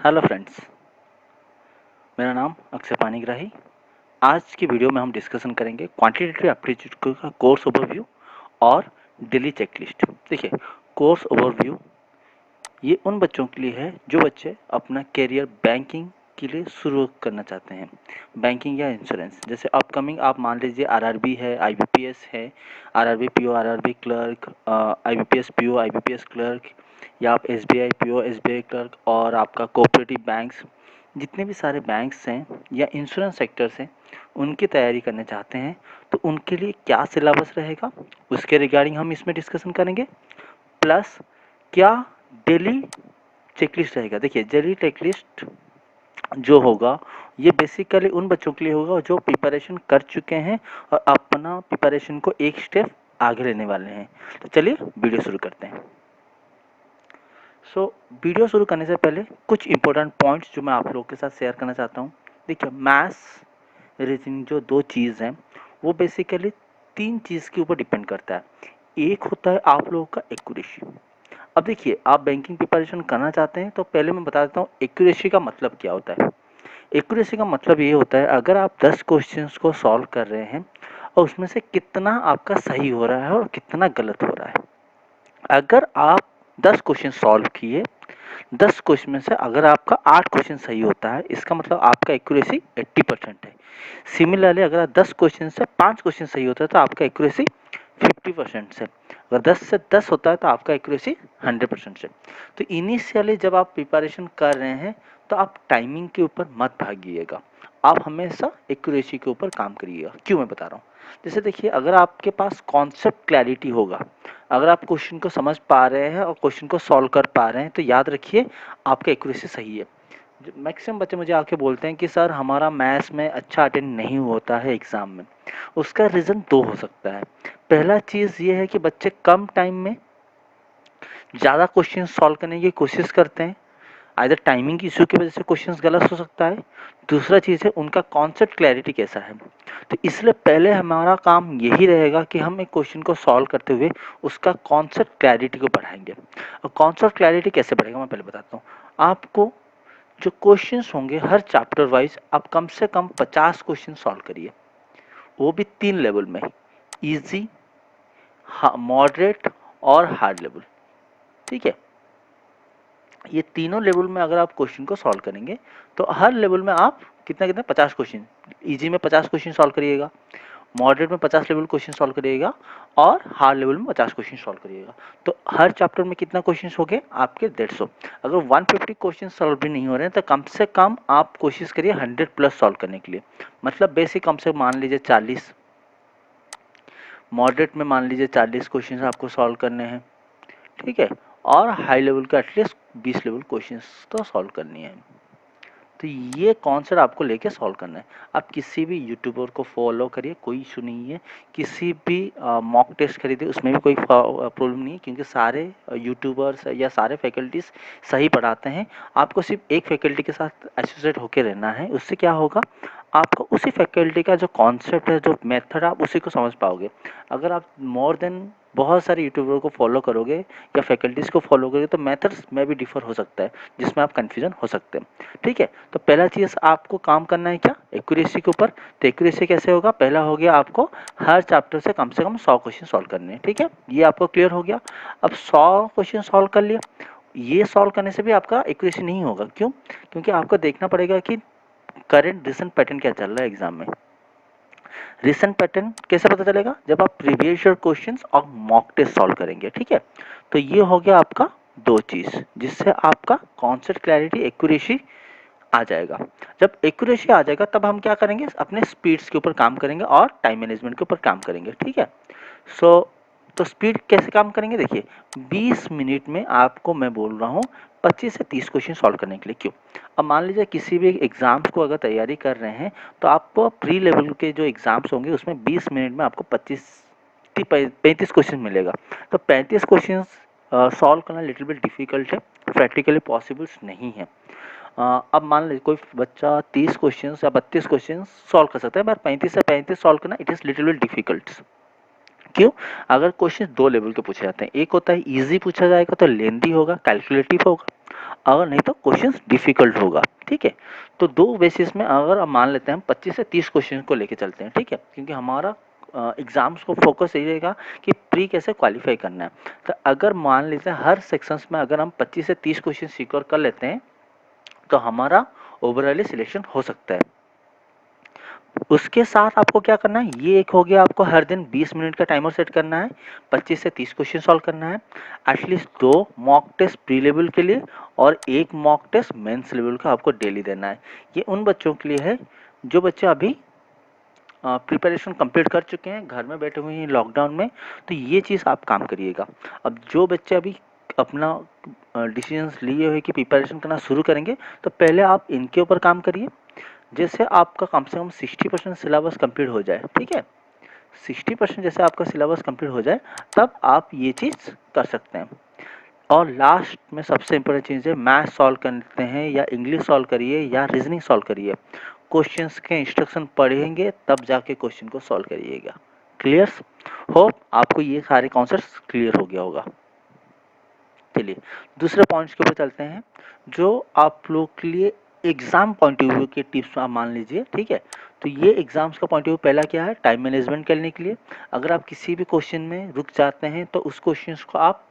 Hello friends, मेरा नाम अक्षय पानीग्राही। आज की वीडियो में हम डिस्कशन करेंगे क्वांटिटेटिव एप्टीट्यूड का कोर्स ओवरव्यू और डेली चेकलिस्ट। देखिए, कोर्स ओवरव्यू ये उन बच्चों के लिए है जो बच्चे अपना करियर बैंकिंग के लिए शुरू करना चाहते हैं, बैंकिंग या इंश्योरेंस। जैसे अपकमिंग आप मान लीजिए आरआरबी है, आईबीपीएस है, RRB PO, RRB clerk, IBPS PO, IBPS clerk, या आप एसबीआई पीओ, एसबीआई क्लर्क, और आपका कोऑपरेटिव बैंक्स, जितने भी सारे बैंक्स हैं या इंश्योरेंस सेक्टर्स हैं, उनकी तैयारी करना चाहते हैं तो उनके लिए क्या सिलेबस रहेगा उसके रिगार्डिंग हम इसमें डिस्कशन करेंगे। प्लस क्या डेली चेकलिस्ट रहेगा। देखिए, डेली चेकलिस्ट जो होगा ये बेसिकली उन बच्चों के लिए होगा जो प्रिपरेशन कर चुके हैं और अपना प्रिपरेशन को एक स्टेप आगे लेने वाले हैं। तो चलिए वीडियो शुरू करते हैं। वीडियो शुरू करने से पहले कुछ इंपॉर्टेंट पॉइंट्स जो मैं आप लोगों के साथ शेयर करना चाहता हूँ। देखिए, मैथ्स रीजनिंग जो दो चीज़ हैं वो बेसिकली तीन चीज़ के ऊपर डिपेंड करता है। एक होता है आप लोगों का एक्यूरेसी। अब देखिए, आप बैंकिंग प्रिपरेशन करना चाहते हैं तो पहले मैं बता देता हूँ एक्यूरेसी का मतलब क्या होता है। एक्यूरेसी का मतलब ये होता है अगर आप 10 क्वेश्चंस को सॉल्व कर रहे हैं और उसमें से कितना आपका सही हो रहा है और कितना गलत हो रहा है। अगर आप 10 क्वेश्चन सॉल्व किए, 10 क्वेश्चन में से अगर आपका 8 क्वेश्चन सही होता है, इसका मतलब आपका एक्यूरेसी 80% है। सिमिलरली अगर 10 क्वेश्चन से 5 क्वेश्चन सही होता है तो आपका एक्यूरेसी 50% से, अगर 10 से 10 होता है तो आपका एक्यूरेसी 100% से। तो इनिशियली जब आप प्रिपरेशन कर रहे हैं तो आप टाइमिंग के ऊपर मत भागिएगा, आप हमेशा एक्यूरेसी के ऊपर काम करिएगा। क्यों मैं बता रहा हूँ, जैसे देखिए, अगर आपके पास कॉन्सेप्ट क्लैरिटी होगा, अगर आप क्वेश्चन को समझ पा रहे हैं और क्वेश्चन को सॉल्व कर पा रहे हैं तो याद रखिए आपका एक्यूरेसी सही है। मैक्सिमम बच्चे मुझे आके बोलते हैं कि सर हमारा मैथ्स में अच्छा अटेंड नहीं होता है एग्ज़ाम में। उसका रीज़न दो हो सकता है। पहला चीज़ ये है कि बच्चे कम टाइम में ज़्यादा क्वेश्चन सॉल्व करने की कोशिश करते हैं, आइदर टाइमिंग की इशू की वजह से क्वेश्चंस गलत हो सकता है। दूसरा चीज़ है उनका कॉन्सेप्ट क्लैरिटी कैसा है। तो इसलिए पहले हमारा काम यही रहेगा कि हम एक क्वेश्चन को सॉल्व करते हुए उसका कॉन्सेप्ट क्लैरिटी को बढ़ाएंगे। और कॉन्सेप्ट क्लैरिटी कैसे बढ़ेगा मैं पहले बताता हूँ आपको। जो क्वेश्चंस होंगे हर चैप्टर वाइज आप कम से कम 50 क्वेश्चन सॉल्व करिए, वो भी 3 लेवल में, इजी, मॉडरेट और हार्ड लेवल। ठीक है, ये तीनों लेवल में अगर आप क्वेश्चन को सॉल्व करेंगे तो हर लेवल में आप कितना कितना 50 क्वेश्चन, इजी में 50 क्वेश्चन सॉल्व करिएगा, मॉडरेट में 50 लेवल क्वेश्चन सॉल्व करिएगा और हार्ड लेवल में 50 क्वेश्चन सॉल्व करिएगा। तो हर चैप्टर में कितना क्वेश्चन हो गए आपके 150। अगर 150 क्वेश्चन सॉल्व भी नहीं हो रहे हैं तो कम से कम आप कोशिश करिए 100 प्लस सॉल्व करने के लिए। मतलब बेसिक कम से मान लीजिए 40, मॉडरेट में मान लीजिए 40 क्वेश्चन आपको सॉल्व करने हैं। ठीक है, और हाई लेवल का एटलीस्ट 20 लेवल क्वेश्चंस तो सॉल्व करनी है। तो ये कॉन्सेप्ट आपको लेके सॉल्व करना है। आप किसी भी यूट्यूबर को फॉलो करिए, कोई इशू नहीं है। किसी भी मॉक टेस्ट खरीदे, उसमें भी कोई प्रॉब्लम नहीं है, क्योंकि सारे यूट्यूबर्स या सारे फैकल्टीज सही पढ़ाते हैं। आपको सिर्फ एक फैकल्टी के साथ एसोसिएट होकर रहना है। उससे क्या होगा, आपको उसी फैकल्टी का जो कॉन्सेप्ट है, जो मेथड, आप उसी को समझ पाओगे। अगर आप मोर देन बहुत सारे यूट्यूबर को फॉलो करोगे या फैकल्टीज़ को फॉलो करोगे तो मेथड्स में भी डिफर हो सकता है, जिसमें आप कन्फ्यूजन हो सकते हैं। ठीक है, तो पहला चीज़ आपको काम करना है क्या, एक्यूरेसी के ऊपर। तो एक्यूरेसी कैसे होगा, पहला हो गया आपको हर चैप्टर से कम 100 क्वेश्चन सॉल्व करने हैं। ठीक है, ये आपको क्लियर हो गया। अब 100 क्वेश्चन सॉल्व कर लिया, ये सॉल्व करने से भी आपका एक्यूरेसी नहीं होगा। क्यों, क्योंकि आपको देखना पड़ेगा कि करंट रिसेंट पैटर्न क्या चल रहा है एग्जाम में। रिसेंट पैटर्न कैसे पता चलेगा, जब आप प्रीवियस ईयर क्वेश्चंस और मॉक टेस्ट सॉल्व करेंगे। ठीक है, तो ये हो गया आपका दो चीज़, जिससे आपका कॉन्सेप्ट क्लैरिटी, एक्यूरेसी आ जाएगा। जब एक्यूरेसी आ जाएगा तब हम क्या करेंगे, अपने स्पीड्स के ऊपर काम करेंगे और टाइम मैनेजमेंट के ऊपर काम करेंगे। ठीक है, सो तो स्पीड कैसे काम करेंगे, देखिए 20 मिनट में आपको मैं बोल रहा हूँ 25 से 30 क्वेश्चन सॉल्व करने के लिए। क्यों, अब मान लीजिए किसी भी एग्जाम्स को अगर तैयारी कर रहे हैं तो आपको प्री लेवल के जो एग्जाम्स होंगे उसमें 20 मिनट में आपको 35 क्वेश्चन मिलेगा। तो 35 क्वेश्चन सॉल्व करना लिटिल बिट डिफिकल्ट है, प्रैक्टिकली पॉसिबल्स नहीं है। अब मान लीजिए कोई बच्चा 30 क्वेश्चन या 32 क्वेश्चन सॉल्व कर सकता है, बट 35 से 35 सॉल्व करना it is little bit difficult. क्यों, अगर क्वेश्चन दो लेवल के पूछे जाते हैं, एक होता है इजी पूछा जाएगा तो लेंदी होगा, कैलकुलेटिव होगा, अगर नहीं तो क्वेश्चन डिफिकल्ट होगा। ठीक है, तो दो बेसिस में अगर हम मान लेते हैं, हम 25 से 30 क्वेश्चन को लेके चलते हैं। ठीक है, क्योंकि हमारा एग्जाम्स को फोकस यही रहेगा कि प्री कैसे क्वालिफाई करना है। तो अगर मान लेते हैं हर सेक्शंस में अगर हम 25 से 30 क्वेश्चन सिक्योर कर लेते हैं तो हमारा ओवरऑली सिलेक्शन हो सकता है। उसके साथ आपको क्या करना है, ये एक हो गया, आपको हर दिन 20 मिनट का टाइमर सेट करना है, 25 से 30 क्वेश्चन सॉल्व करना है, at least 2 mock test pre level के लिए और 1 मॉक टेस्ट मेंस लेवल का आपको डेली देना है। ये उन बच्चों के लिए है जो बच्चे अभी प्रिपरेशन कंप्लीट कर चुके हैं, घर में बैठे हुए हैं लॉकडाउन में, तो ये चीज़ आप काम करिएगा। अब जो बच्चे अभी अपना डिसीजंस लिए हुए कि प्रिपरेशन करना शुरू करेंगे, तो पहले आप इनके ऊपर काम करिए, जैसे आपका कम से कम 60% सिलेबस कंप्लीट हो जाए। ठीक है, 60% जैसे आपका सिलेबस कंप्लीट हो जाए तब आप ये चीज़ कर सकते हैं। और लास्ट में सबसे इम्पोर्टेंट चीज़ है, मैथ सॉल्व करते हैं या इंग्लिश सॉल्व करिए या रीजनिंग सॉल्व करिए, क्वेश्चंस के इंस्ट्रक्शन पढ़ेंगे तब जाके क्वेश्चन को सॉल्व करिएगा। क्लियर? होप आपको ये सारे कॉन्सेप्ट्स क्लियर हो गया होगा। चलिए दूसरे पॉइंट्स के ऊपर चलते हैं, जो आप लोग के लिए एग्जाम पॉइंट ऑफ व्यू के टिप्स आप मान लीजिए। ठीक है, तो ये एग्जाम्स का पॉइंट ऑफ व्यू पहला क्या है, टाइम मैनेजमेंट करने के लिए। अगर आप किसी भी क्वेश्चन में रुक जाते हैं तो उस क्वेश्चन को आप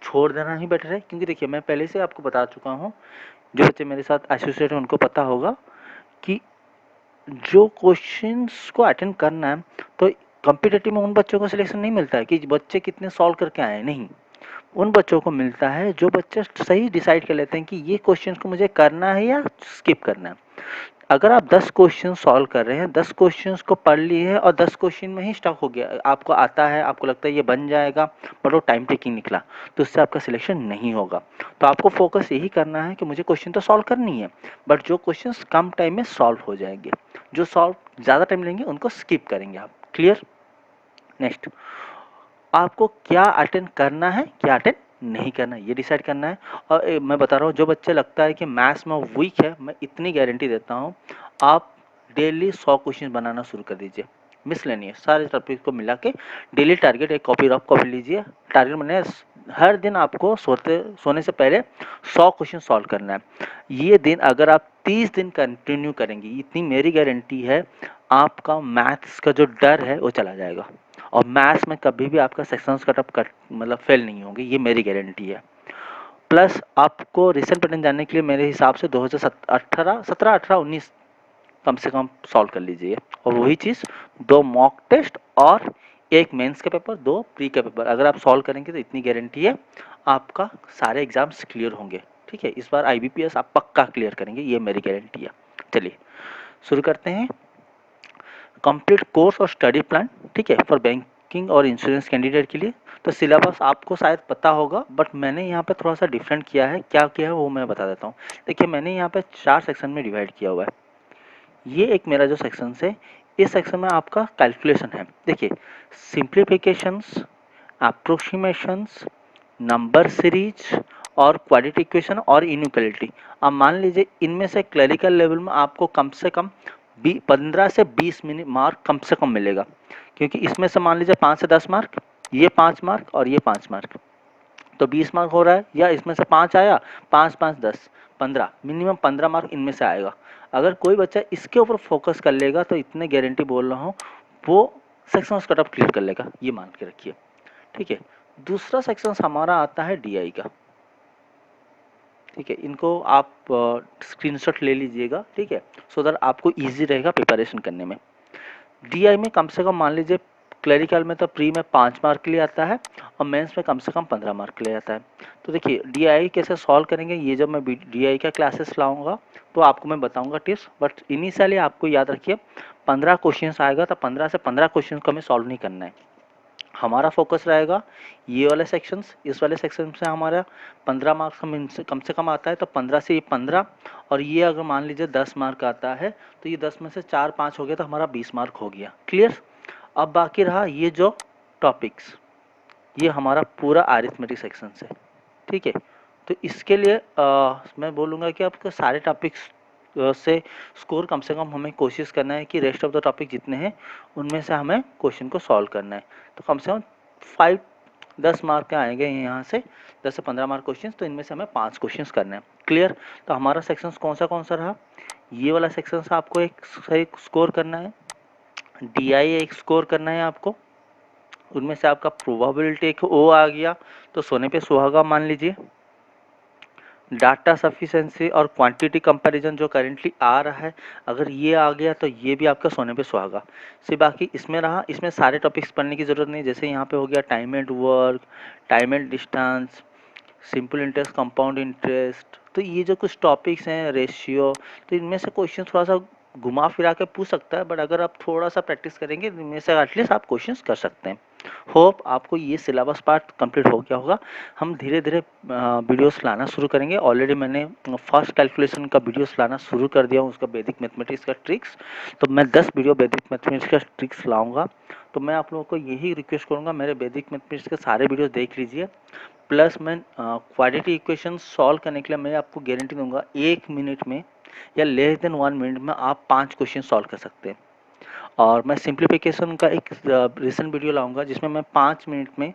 छोड़ देना ही बेटर है, क्योंकि देखिए मैं पहले से आपको बता चुका हूँ, जो बच्चे मेरे साथ एसोसिएट हैं उनको पता होगा कि जो क्वेश्चंस को अटेंड करना है, तो कॉम्पिटिटिव में उन बच्चों को सिलेक्शन नहीं मिलता है कि बच्चे कितने सॉल्व करके आए हैं, नहीं। उन बच्चों को मिलता है जो बच्चे सही डिसाइड कर लेते हैं कि ये क्वेश्चन को मुझे करना है या स्किप करना है। अगर आप 10 क्वेश्चन सॉल्व कर रहे हैं, 10 क्वेश्चंस को पढ़ लिए हैं और 10 क्वेश्चन में ही स्टक हो गया, आपको आता है, आपको लगता है ये बन जाएगा, बट वो टाइम टेकिंग निकला, तो उससे आपका सिलेक्शन नहीं होगा। तो आपको फोकस यही करना है कि मुझे क्वेश्चन तो सॉल्व करनी है, बट जो क्वेश्चंस कम टाइम में सॉल्व हो जाएंगे, जो सॉल्व ज़्यादा टाइम लेंगे उनको स्किप करेंगे आप। क्लियर? नेक्स्ट, आपको क्या अटेंड करना है, क्या अटेंड नहीं करना है, ये डिसाइड करना है। और मैं बता रहा हूँ, जो बच्चे लगता है कि मैथ्स में वीक है, मैं इतनी गारंटी देता हूँ, आप डेली 100 क्वेश्चन बनाना शुरू कर दीजिए। मिसलेनियस सारे टॉपिक को मिला के डेली टारगेट, एक कॉपी रफ कॉपी लीजिए, टारगेट मैंने हर दिन आपको सोने से पहले 100 क्वेश्चन सॉल्व करना है। ये दिन अगर आप 30 दिन कंटिन्यू करेंगे, इतनी मेरी गारंटी है, आपका मैथ्स का जो डर है वो चला जाएगा और मैथ्स में कभी भी आपका सेक्शंस कट मतलब फेल नहीं होंगे, ये मेरी गारंटी है। प्लस आपको रिसेंट पैटर्न जानने के लिए मेरे हिसाब से 2018 17 18 19 कम से कम सॉल्व कर लीजिए। और वही चीज़ 2 मॉक टेस्ट और 1 मेंस का पेपर, 2 प्री का पेपर अगर आप सॉल्व करेंगे तो इतनी गारंटी है आपका सारे एग्जाम्स क्लियर होंगे। ठीक है, इस बार IBPS आप पक्का क्लियर करेंगे, ये मेरी गारंटी है। चलिए शुरू करते हैं। कंप्लीट कोर्स और स्टडी प्लान, ठीक है, फॉर बैंकिंग और इंश्योरेंस कैंडिडेट के लिए। तो सिलेबस आपको शायद पता होगा, बट मैंने यहाँ पे थोड़ा सा डिफरेंट किया है। क्या किया है वो मैं बता देता हूँ। देखिए मैंने यहाँ पे 4 सेक्शन में डिवाइड किया हुआ है। ये एक मेरा जो सेक्शन है, इस सेक्शन में आपका कैलकुलेशन है। देखिए सिंप्लीफिकेशंस, अप्रोक्सीमेशंस, नंबर सीरीज और क्वाड्रेटिक इक्वेशन और इनइक्वालिटी। अब मान लीजिए इनमें से क्लरिकल लेवल में आपको कम से कम 15 से 20 मिनट मार्क कम से कम मिलेगा, क्योंकि इसमें से मान लीजिए 5 से 10 मार्क, ये 5 मार्क और ये 5 मार्क, तो 20 मार्क हो रहा है। या इसमें से 5 आया, 5 5 10 15, मिनिमम 15 मार्क इनमें से आएगा। अगर कोई बच्चा इसके ऊपर फोकस कर लेगा तो इतने गारंटी बोल रहा हूँ, वो सेक्शन कट ऑफ क्लियर कर लेगा, ये मान के रखिए। ठीक है, दूसरा सेक्शन हमारा आता है DI का। ठीक है, इनको आप स्क्रीनशॉट ले लीजिएगा, ठीक है, सो दैट आपको इजी रहेगा प्रिपरेशन करने में। DI में कम से कम मान लीजिए क्लरिकल में तो प्री में 5 मार्क के लिए आता है और मेंस में कम से कम 15 मार्क के लिए आता है। तो देखिए DI कैसे सॉल्व करेंगे, ये जब मैं DI का क्लासेस लाऊंगा तो आपको मैं बताऊंगा टिप्स, बट इनिशियली आपको याद रखिए 15 क्वेश्चंस आएगा तो 15 से 15 क्वेश्चंस को हमें सॉल्व नहीं करना है। हमारा फोकस रहेगा ये वाले सेक्शंस, इस वाले सेक्शन से हमारा 15 मार्क्स कम से कम आता है, तो 15 से ये 15, और ये अगर मान लीजिए 10 मार्क आता है तो ये 10 में से 4 5 हो गया तो हमारा 20 मार्क हो गया। क्लियर? अब बाकी रहा ये जो टॉपिक्स, ये हमारा पूरा अरिथमेटिक सेक्शन है। ठीक है, तो इसके लिए मैं बोलूँगा कि आपको सारे टॉपिक्स से स्कोर कम से कम हमें कोशिश करना है कि रेस्ट ऑफ द टॉपिक जितने हैं उनमें से हमें क्वेश्चन को सॉल्व करना है। तो कम से कम 5 10 मार्क के आएंगे यहाँ से, 10 से 15 मार्क क्वेश्चन, तो इनमें से हमें 5 क्वेश्चन करना है। क्लियर? तो हमारा सेक्शन कौन सा रहा? ये वाला सेक्शन से आपको एक सही स्कोर करना है, DI एक स्कोर करना है आपको, उनमें से आपका प्रोबेबिलिटी एक ओ आ गया तो सोने पे सुहागा मान लीजिए। डाटा सफिशिएंसी और क्वांटिटी कंपैरिजन जो करेंटली आ रहा है, अगर ये आ गया तो ये भी आपका सोने पे सुहागा। सिर्फ बाकी इसमें रहा, इसमें सारे टॉपिक्स पढ़ने की ज़रूरत नहीं। जैसे यहाँ पे हो गया time and work, time and distance, simple interest, compound interest, तो ये जो कुछ टॉपिक्स हैं, रेशियो, तो इनमें से क्वेश्चन थोड़ा सा घुमा फिरा के पूछ सकता है, बट अगर आप थोड़ा सा प्रैक्टिस करेंगे इनमें से एटलीस्ट आप क्वेश्चंस कर सकते हैं। होप आपको ये सिलेबस पार्ट कंप्लीट हो गया होगा। हम धीरे धीरे वीडियोस लाना शुरू करेंगे। ऑलरेडी मैंने फर्स्ट कैलकुलेशन का वीडियोस लाना शुरू कर दिया हूँ, उसका बेसिक मैथमेटिक्स का ट्रिक्स। तो मैं 10 वीडियो बेसिक मैथमेटिक्स का ट्रिक्स लाऊंगा। तो मैं आप लोगों को यही रिक्वेस्ट करूँगा, मेरे बेसिक मैथमेटिक्स के सारे वीडियोस देख लीजिए। प्लस मैं क्वाड्रेटिक इक्वेशन सॉल्व करने के लिए मैं आपको गारंटी दूंगा 1 मिनट में या लेस देन 1 मिनट में आप 5 क्वेश्चन सॉल्व कर सकते हैं। और मैं सिंप्लीफिकेशन का एक रिसेंट वीडियो लाऊंगा जिसमें मैं 5 मिनट में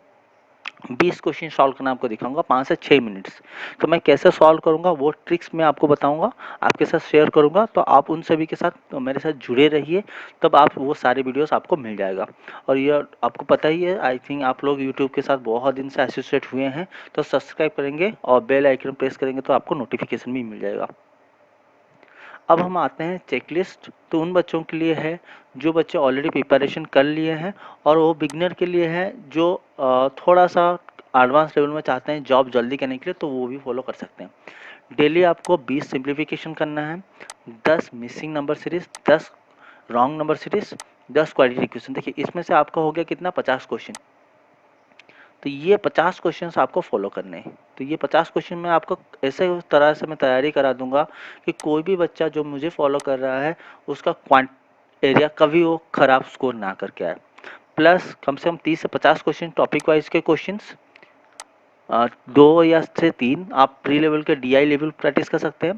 20 क्वेश्चन सॉल्व करना आपको दिखाऊंगा, 5 से 6 मिनट्स। तो मैं कैसे सॉल्व करूंगा वो ट्रिक्स मैं आपको बताऊंगा, आपके साथ शेयर करूंगा। तो आप उन सभी के साथ तो मेरे साथ जुड़े रहिए, तब आप वो सारे वीडियोस आपको मिल जाएगा। और ये आपको पता ही है, आई थिंक आप लोग यूट्यूब के साथ बहुत दिन से एसोसिएट हुए हैं, तो सब्सक्राइब करेंगे और बेल आइकन प्रेस करेंगे तो आपको नोटिफिकेशन भी मिल जाएगा। अब हम आते हैं चेकलिस्ट। तो उन बच्चों के लिए है जो बच्चे ऑलरेडी प्रिपरेशन कर लिए हैं, और वो बिगनर के लिए है जो थोड़ा सा एडवांस लेवल में चाहते हैं जॉब जल्दी करने के लिए, तो वो भी फॉलो कर सकते हैं। डेली आपको 20 सिंप्लीफिकेशन करना है, 10 missing number series, 10 wrong number series, 10 quadratic equation. देखिए इसमें से आपका हो गया कितना, 50 क्वेश्चन। तो ये 50 क्वेश्चंस आपको फॉलो करने हैं। तो ये 50 क्वेश्चन में आपको ऐसे तरह से मैं तैयारी करा दूंगा कि कोई भी बच्चा जो मुझे फॉलो कर रहा है उसका क्वांट एरिया कभी वो खराब स्कोर ना करके आए। प्लस कम से कम 30 से 50 क्वेश्चन टॉपिक वाइज के क्वेश्चंस, 2 या से 3 आप प्री लेवल के DI लेवल प्रैक्टिस कर सकते हैं।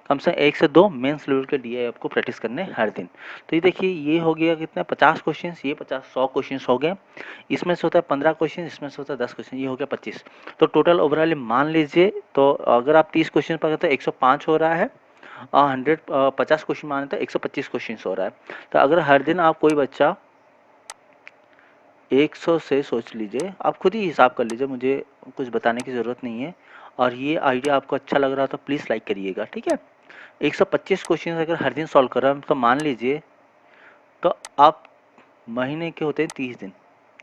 कम से 1 से 2 मेंस लेवल के DI आपको प्रैक्टिस करने हर दिन। तो ये देखिए ये हो गया कितना, 50 क्वेश्चंस, ये 100 क्वेश्चंस हो गए। इसमें से होता है 15 क्वेश्चन, इसमें से होता है 10 क्वेश्चन, ये हो गया 25। तो टोटल ओवरऑल मान लीजिए, तो अगर आप 30 क्वेश्चन पर करते हैं 105 हो रहा है, 50 क्वेश्चन माने तो 125 क्वेश्चन हो रहा है। तो अगर हर दिन आप कोई बच्चा 100 से, सोच लीजिए, आप खुद ही हिसाब कर लीजिए, मुझे कुछ बताने की ज़रूरत नहीं है। और ये आइडिया आपको अच्छा लग रहा तो प्लीज़ लाइक करिएगा, ठीक है। 125 क्वेश्चन अगर हर दिन सॉल्व कर रहा हूँ तो मान लीजिए, तो आप महीने के होते हैं 30 दिन,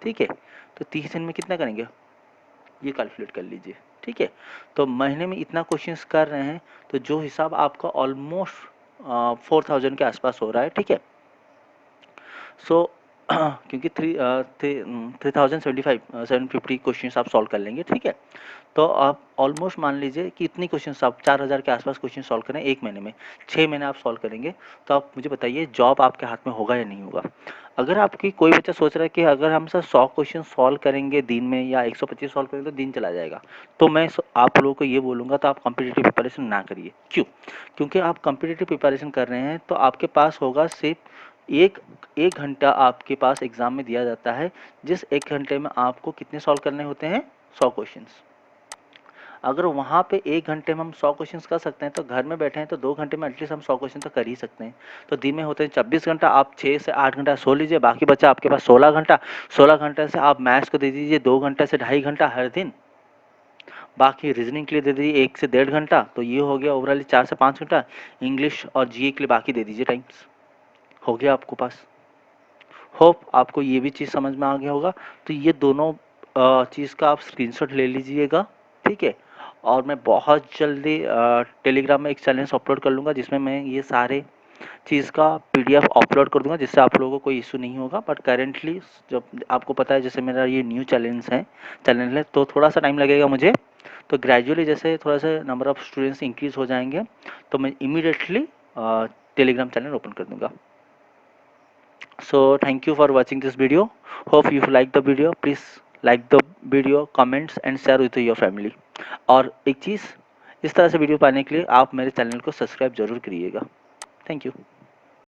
ठीक है। तो 30 दिन में कितना करेंगे ये कैलकुलेट कर लीजिए, ठीक है। तो महीने में इतना क्वेश्चंस कर रहे हैं, तो जो हिसाब आपका ऑलमोस्ट 4000 के आसपास हो रहा है, ठीक है। सो क्योंकि 750 क्वेश्चन आप सॉल्व कर लेंगे, ठीक है। तो आप ऑलमोस्ट मान लीजिए कि इतनी क्वेश्चन आप 4000 के आसपास क्वेश्चन सॉल्व करें एक महीने में, 6 महीने आप सॉल्व करेंगे, तो आप मुझे बताइए जॉब आपके हाथ में होगा या नहीं होगा। अगर आपकी कोई बच्चा सोच रहा है कि अगर हम सर 100 क्वेश्चन सॉल्व करेंगे दिन में या 125 सॉल्व करेंगे तो दिन चला जाएगा, तो मैं आप लोगों को ये बोलूँगा तो आप कॉम्पिटिटिव प्रिपरेशन ना करिए। क्यों? क्योंकि आप कॉम्पिटिटिव प्रिपरेशन कर रहे हैं तो आपके पास होगा सिर्फ एक एक घंटा आपके पास एग्ज़ाम में दिया जाता है, जिस 1 घंटे में आपको कितने सॉल्व करने होते हैं, 100 क्वेश्चंस। अगर वहाँ पे 1 घंटे में हम 100 क्वेश्चंस कर सकते हैं, तो घर में बैठे हैं तो 2 घंटे में एटलीस्ट हम 100 क्वेश्चन तो कर ही सकते हैं। तो दिन में होते हैं 24 घंटा, आप 6 से 8 घंटा सो लीजिए, बाकी बचा आपके पास 16 घंटा। 16 घंटे से आप मैथ्स को दे दीजिए 2 घंटे से ढाई घंटा हर दिन, बाकी रीजनिंग के लिए दे दीजिए 1 से 1.5 घंटा, तो ये हो गया ओवरऑल 4 से 5 घंटा। इंग्लिश और GE के लिए बाकी दे दीजिए टाइम्स, हो गया आपको पास। होप आपको ये भी चीज़ समझ में आ गया होगा। तो ये दोनों चीज़ का आप स्क्रीनशॉट ले लीजिएगा, ठीक है। और मैं बहुत जल्दी टेलीग्राम में एक चैलेंज अपलोड कर लूँगा जिसमें मैं ये सारे चीज़ का PDF अपलोड कर दूंगा, जिससे आप लोगों को कोई इशू नहीं होगा। बट करेंटली जब आपको पता है जैसे मेरा ये न्यू चैलेंज है तो थोड़ा सा टाइम लगेगा मुझे। तो ग्रेजुअली जैसे थोड़ा सा नंबर ऑफ स्टूडेंट्स इंक्रीज हो जाएंगे तो मैं इमीडिएटली टेलीग्राम चैनल ओपन कर दूंगा। So thank you for watching this video. Hope you like the video. Please like the video, comments and share with your family. और एक चीज़, इस तरह से वीडियो पाने के लिए आप मेरे चैनल को सब्सक्राइब जरूर करिएगा। Thank you.